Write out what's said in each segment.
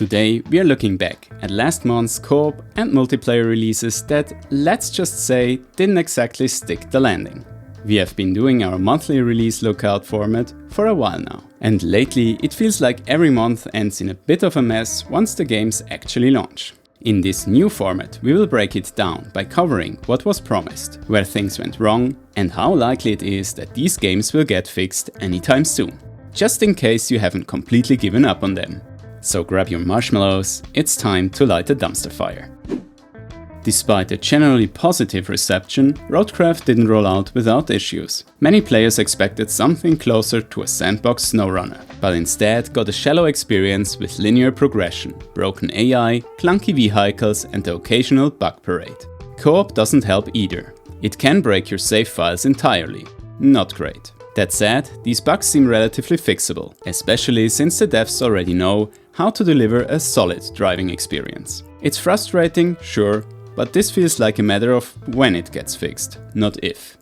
Today we are looking back at last month's co-op and multiplayer releases that, let's just say, didn't exactly stick the landing. We have been doing our monthly release lookout format for a while now, and lately it feels like every month ends in a bit of a mess once the games actually launch. In this new format we will break it down by covering what was promised, where things went wrong, and how likely it is that these games will get fixed anytime soon, just in case you haven't completely given up on them. So grab your marshmallows, it's time to light a dumpster fire. Despite a generally positive reception, Roadcraft didn't roll out without issues. Many players expected something closer to a sandbox SnowRunner, but instead got a shallow experience with linear progression, broken AI, clunky vehicles and the occasional bug parade. Co-op doesn't help either. It can break your save files entirely. Not great. That said, these bugs seem relatively fixable, especially since the devs already know how to deliver a solid driving experience. It's frustrating, sure, but this feels like a matter of when it gets fixed, not if.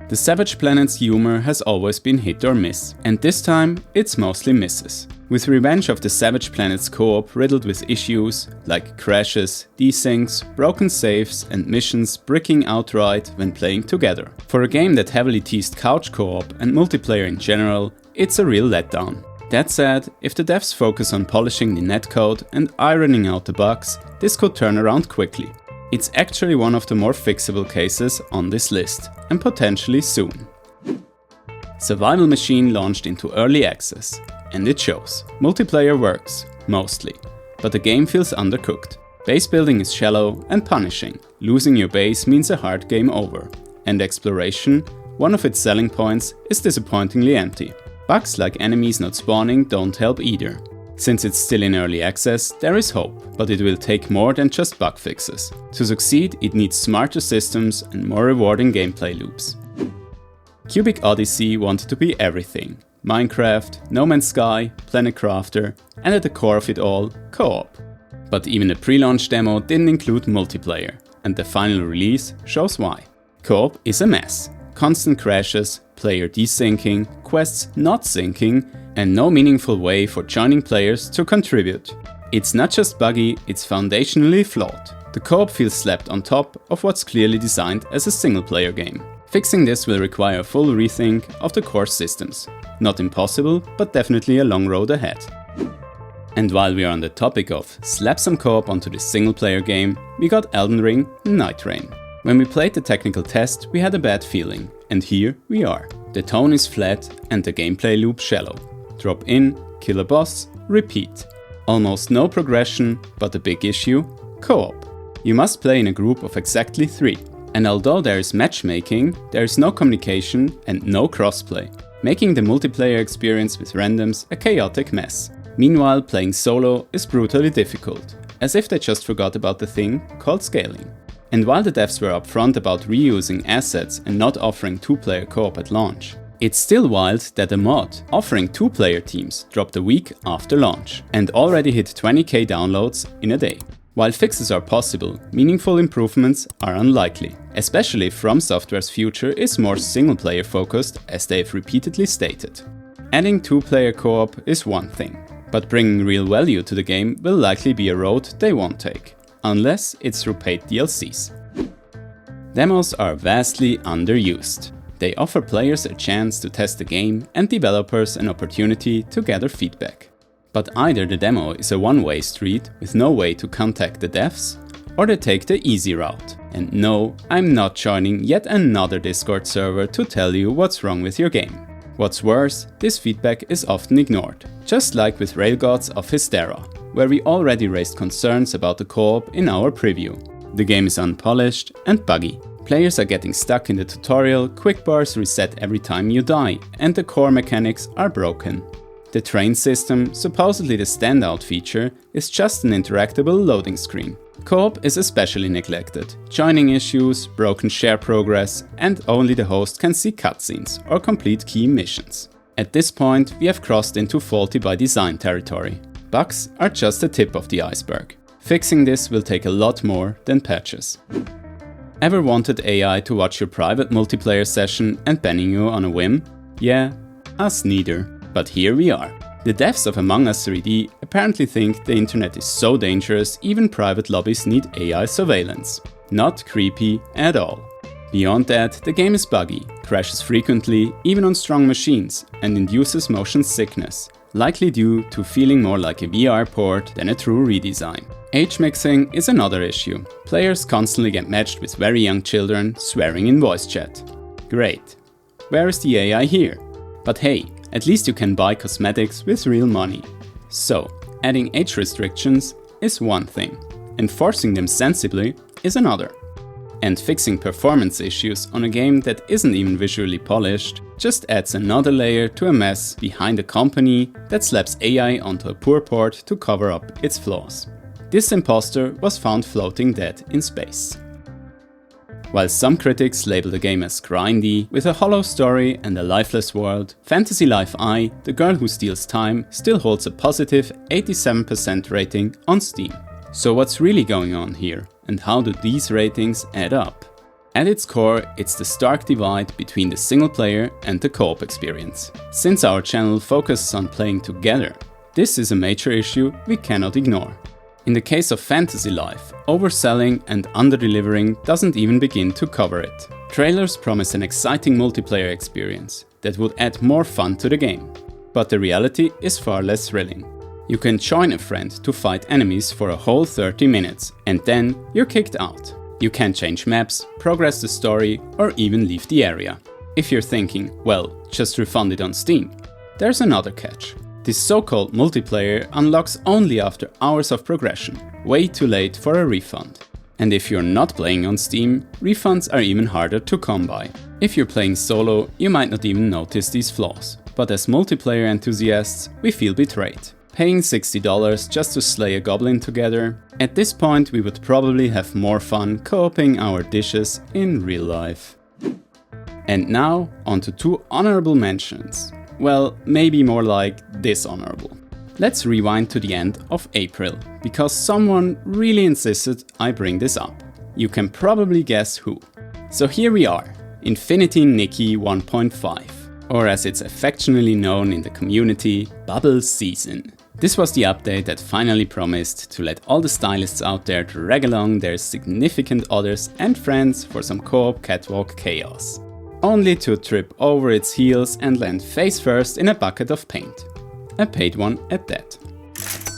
The Savage Planet's humor has always been hit or miss, and this time it's mostly misses. With Revenge of the Savage Planet's co-op riddled with issues like crashes, desyncs, broken saves and missions bricking outright when playing together. For a game that heavily teased couch co-op and multiplayer in general, it's a real letdown. That said, if the devs focus on polishing the netcode and ironing out the bugs, this could turn around quickly. It's actually one of the more fixable cases on this list, and potentially soon. Survival Machine launched into early access, and it shows. Multiplayer works, mostly, but the game feels undercooked. Base building is shallow and punishing. Losing your base means a hard game over. And exploration, one of its selling points, is disappointingly empty. Bugs like enemies not spawning don't help either. Since it's still in early access, there is hope, but it will take more than just bug fixes. To succeed, it needs smarter systems and more rewarding gameplay loops. Cubic Odyssey wanted to be everything. Minecraft, No Man's Sky, Planet Crafter, and at the core of it all, co-op. But even the pre-launch demo didn't include multiplayer, and the final release shows why. Co-op is a mess. Constant crashes, player desyncing, quests not syncing, and no meaningful way for joining players to contribute. It's not just buggy, it's foundationally flawed. The co-op feels slapped on top of what's clearly designed as a single-player game. Fixing this will require a full rethink of the core systems. Not impossible, but definitely a long road ahead. And while we are on the topic of slap some co-op onto this single-player game, we got Elden Ring Night Rain. When we played the technical test, we had a bad feeling, and here we are. The tone is flat and the gameplay loop shallow. Drop in, kill a boss, repeat. Almost no progression, but the big issue? Co-op. You must play in a group of exactly 3. And although there is matchmaking, there is no communication and no crossplay, making the multiplayer experience with randoms a chaotic mess. Meanwhile, playing solo is brutally difficult, as if they just forgot about the thing called scaling. And while the devs were upfront about reusing assets and not offering 2-player co-op at launch, it's still wild that a mod offering 2-player teams dropped a week after launch and already hit 20k downloads in a day. While fixes are possible, meaningful improvements are unlikely, especially if From Software's future is more single-player focused, as they've repeatedly stated. Adding 2-player co-op is one thing, but bringing real value to the game will likely be a road they won't take, unless it's through paid DLCs. Demos are vastly underused. They offer players a chance to test the game and developers an opportunity to gather feedback. But either the demo is a one-way street with no way to contact the devs, or they take the easy route. And no, I'm not joining yet another Discord server to tell you what's wrong with your game. What's worse, this feedback is often ignored, just like with Railgods of Hystera, where we already raised concerns about the co-op in our preview. The game is unpolished and buggy. Players are getting stuck in the tutorial, quick bars reset every time you die, and the core mechanics are broken. The train system, supposedly the standout feature, is just an interactable loading screen. Co-op is especially neglected. Joining issues, broken share progress, and only the host can see cutscenes or complete key missions. At this point, we have crossed into faulty by design territory. Bugs are just the tip of the iceberg. Fixing this will take a lot more than patches. Ever wanted AI to watch your private multiplayer session and banning you on a whim? Yeah, us neither. But here we are. The devs of Among Us 3D apparently think the internet is so dangerous even private lobbies need AI surveillance. Not creepy at all. Beyond that, the game is buggy, crashes frequently, even on strong machines, and induces motion sickness, likely due to feeling more like a VR port than a true redesign. Age mixing is another issue. Players constantly get matched with very young children swearing in voice chat. Great. Where is the AI here? But hey, at least you can buy cosmetics with real money. So, adding age restrictions is one thing, enforcing them sensibly is another. And fixing performance issues on a game that isn't even visually polished just adds another layer to a mess behind a company that slaps AI onto a poor port to cover up its flaws. This imposter was found floating dead in space. While some critics label the game as grindy, with a hollow story and a lifeless world, Fantasy Life I, The Girl Who Steals Time, still holds a positive 87% rating on Steam. So what's really going on here? And how do these ratings add up? At its core, it's the stark divide between the single player and the co-op experience. Since our channel focuses on playing together, this is a major issue we cannot ignore. In the case of Fantasy Life, overselling and under-delivering doesn't even begin to cover it. Trailers promise an exciting multiplayer experience that would add more fun to the game. But the reality is far less thrilling. You can join a friend to fight enemies for a whole 30 minutes, and then you're kicked out. You can't change maps, progress the story, or even leave the area. If you're thinking, well, just refund it on Steam, there's another catch. This so-called multiplayer unlocks only after hours of progression, way too late for a refund. And if you're not playing on Steam, refunds are even harder to come by. If you're playing solo, you might not even notice these flaws. But as multiplayer enthusiasts, we feel betrayed. Paying $60 just to slay a goblin together, at this point we would probably have more fun co-oping our dishes in real life. And now, onto two honorable mentions. Well, maybe more like dishonorable. Let's rewind to the end of April, because someone really insisted I bring this up. You can probably guess who. So here we are, Infinity Nikki 1.5, or as it's affectionately known in the community, Bubble Season. This was the update that finally promised to let all the stylists out there drag along their significant others and friends for some co-op catwalk chaos. Only to trip over its heels and land face first in a bucket of paint. A paid one at that.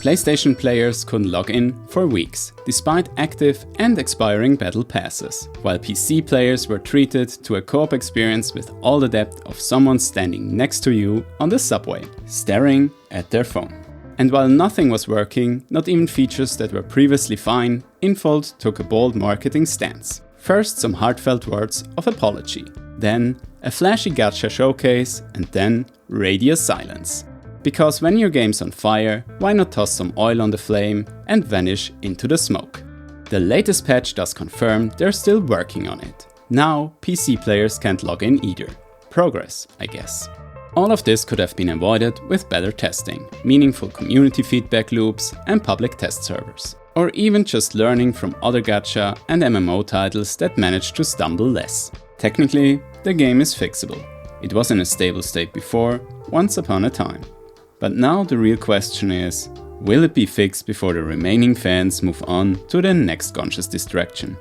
PlayStation players couldn't log in for weeks, despite active and expiring battle passes, while PC players were treated to a co-op experience with all the depth of someone standing next to you on the subway, staring at their phone. And while nothing was working, not even features that were previously fine, Infold took a bold marketing stance. First, some heartfelt words of apology. Then, a flashy gacha showcase, and then radio silence. Because when your game's on fire, why not toss some oil on the flame and vanish into the smoke? The latest patch does confirm they're still working on it. Now, PC players can't log in either. Progress, I guess. All of this could have been avoided with better testing, meaningful community feedback loops, and public test servers. Or even just learning from other gacha and MMO titles that managed to stumble less. Technically, the game is fixable. It was in a stable state before, once upon a time. But now the real question is, will it be fixed before the remaining fans move on to the next conscious distraction?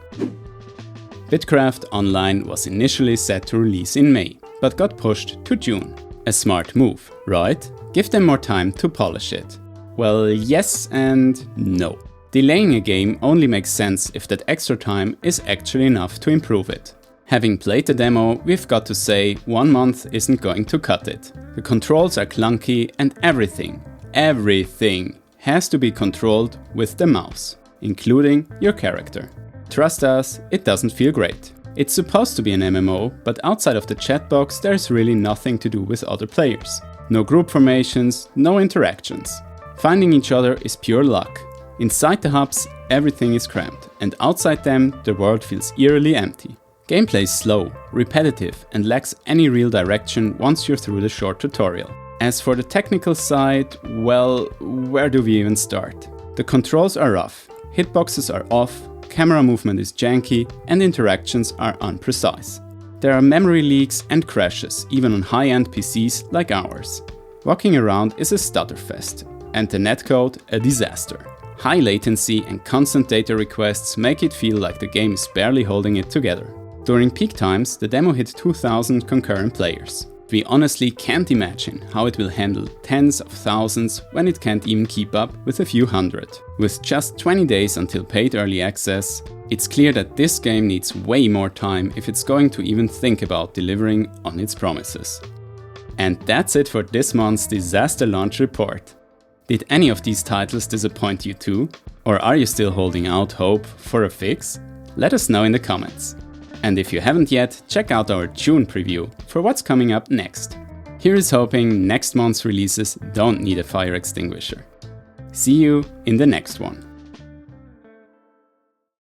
Bitcraft Online was initially set to release in May, but got pushed to June. A smart move, right? Give them more time to polish it. Well, yes and no. Delaying a game only makes sense if that extra time is actually enough to improve it. Having played the demo, we've got to say 1 month isn't going to cut it. The controls are clunky and everything has to be controlled with the mouse, including your character. Trust us, it doesn't feel great. It's supposed to be an MMO, but outside of the chat box there's really nothing to do with other players. No group formations, no interactions. Finding each other is pure luck. Inside the hubs, everything is cramped, and outside them, the world feels eerily empty. Gameplay is slow, repetitive, and lacks any real direction once you're through the short tutorial. As for the technical side, well, where do we even start? The controls are rough, hitboxes are off, camera movement is janky, and interactions are imprecise. There are memory leaks and crashes, even on high-end PCs like ours. Walking around is a stutterfest, and the netcode a disaster. High latency and constant data requests make it feel like the game is barely holding it together. During peak times, the demo hit 2000 concurrent players. We honestly can't imagine how it will handle tens of thousands when it can't even keep up with a few hundred. With just 20 days until paid early access, it's clear that this game needs way more time if it's going to even think about delivering on its promises. And that's it for this month's Disaster Launch Report. Did any of these titles disappoint you too? Or are you still holding out hope for a fix? Let us know in the comments. And if you haven't yet, check out our June preview for what's coming up next. Here is hoping next month's releases don't need a fire extinguisher. See you in the next one.